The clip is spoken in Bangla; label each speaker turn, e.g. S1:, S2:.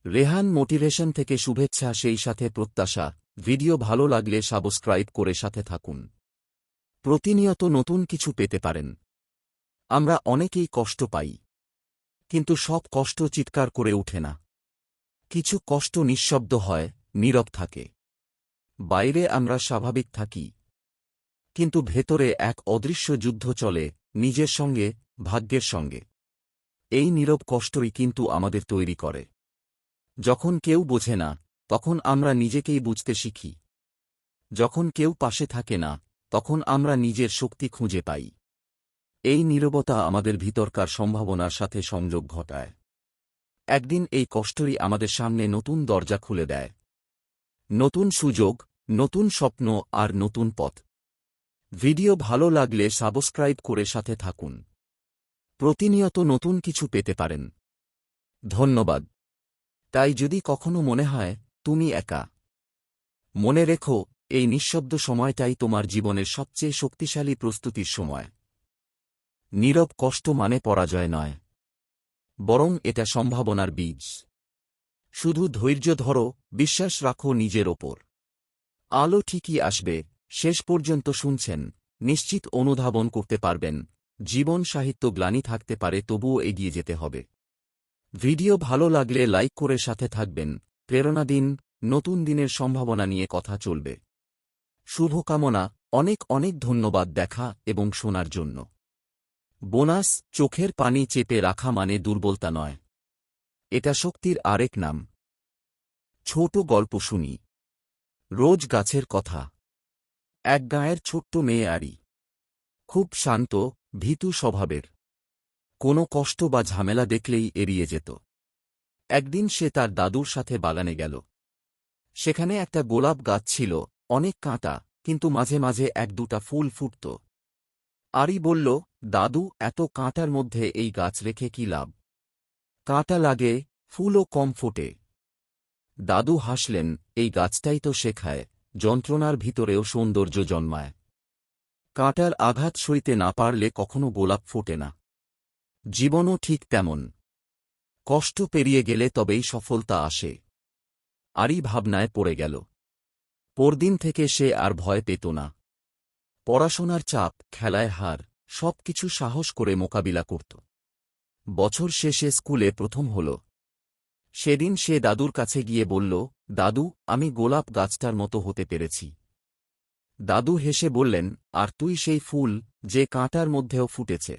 S1: রেহান মোটিভেশন থেকে শুভেচ্ছা, সেই সাথে প্রত্যাশা। ভিডিও ভালো লাগলে সাবস্ক্রাইব করে সাথে থাকুন। প্রতিনিয়ত নতুন কিছু পেতে পারেন। আমরা অনেকেই কষ্ট পাই, কিন্তু সব কষ্ট চিৎকার করে ওঠে না। কিছু কষ্ট নিঃশব্দ হয়, নীরব থাকে। বাইরে আমরা স্বাভাবিক থাকি, কিন্তু ভেতরে এক অদৃশ্য যুদ্ধ চলে, নিজের সঙ্গে, ভাগ্যের সঙ্গে। এই নীরব কষ্টই কিন্তু আমাদের তৈরি করে। যখন কেউ বোঝে না, তখন আমরা নিজেকেই বুঝতে শিখি। যখন কেউ পাশে থাকে না, তখন আমরা নিজের শক্তি খুঁজে পাই। এই নীরবতা আমাদের ভিতরকার সম্ভাবনার সাথে সংযোগ ঘটায়। একদিন এই কষ্টই আমাদের সামনে নতুন দরজা খুলে দেয়। নতুন সুযোগ, নতুন স্বপ্ন আর নতুন পথ। ভিডিও ভালো লাগলে সাবস্ক্রাইব করে সাথে থাকুন। প্রতিনিয়ত নতুন কিছু পেতে পারেন। ধন্যবাদ। তাই যদি কখনো মনে হয় তুমি একা, মনে রেখো, এই নিঃশব্দ সময়টাই তোমার জীবনের সবচেয়ে শক্তিশালী প্রস্তুতির সময়। নীরব কষ্ট মানে পরাজয় নয়, বরং এটা সম্ভাবনার বীজ। শুধু ধৈর্য ধরো, বিশ্বাস রাখো নিজের ওপর। আলো ঠিকই আসবে। শেষ পর্যন্ত শুনছেন, নিশ্চিত অনুধাবন করতে পারবেন, জীবন সাহিত্য গ্লানি থাকতে পারে, তবুও এগিয়ে যেতে হবে। ভিডিও ভালো লাগলে লাইক করে সাথে থাকবেন। প্রেরণা দিন, নতুন দিনের সম্ভাবনা নিয়ে কথা চলবে। শুভকামনা। অনেক অনেক ধন্যবাদ দেখা এবং শোনার জন্য। বোনাস: চোখের পানি চেপে রাখা মানে দুর্বলতা নয়, এটা শক্তির আরেক নাম। ছোট গল্প শুনি। রোজ গাছের কথা। এক গাঁয়ের ছোট্ট মেয়ে আরি। খুব শান্ত, ভীতু স্বভাবের। কোনো কষ্ট বা ঝামেলা দেখলেই এড়িয়ে যেত। একদিন সে তার দাদুর সাথে বাগানে গেল। সেখানে একটা গোলাপ গাছ ছিল, অনেক কাঁটা, কিন্তু মাঝে মাঝে এক দুটা ফুল ফুটত। আরি বলল, দাদু, এত কাঁটার মধ্যে এই গাছ রেখে কি লাভ? কাঁটা লাগে, ফুলও কম ফোটে। দাদু হাসলেন, এই গাছটাই তো শেখায়, যন্ত্রণার ভিতরেও সৌন্দর্য জন্মায়। কাঁটার আঘাত সইতে না পারলে কখনো গোলাপ ফোটে না। জীবনও ঠিক তেমন। কষ্ট পেরিয়ে গেলে তবেই সফলতা আসে। আরি ভাবনায় পড়ে গেল। পরদিন থেকে সে আর ভয় পেত না। পড়াশোনার চাপ, খেলায় হার, সবকিছু সাহস করে মোকাবিলা করত। বছর শেষে স্কুলে প্রথম হল। সেদিন সে দাদুর কাছে গিয়ে বলল, দাদু, আমি গোলাপ গাছটার মতো হতে পেরেছি। দাদু হেসে বললেন, আর তুই সেই ফুল, যে কাঁটার মধ্যেও ফুটেছে।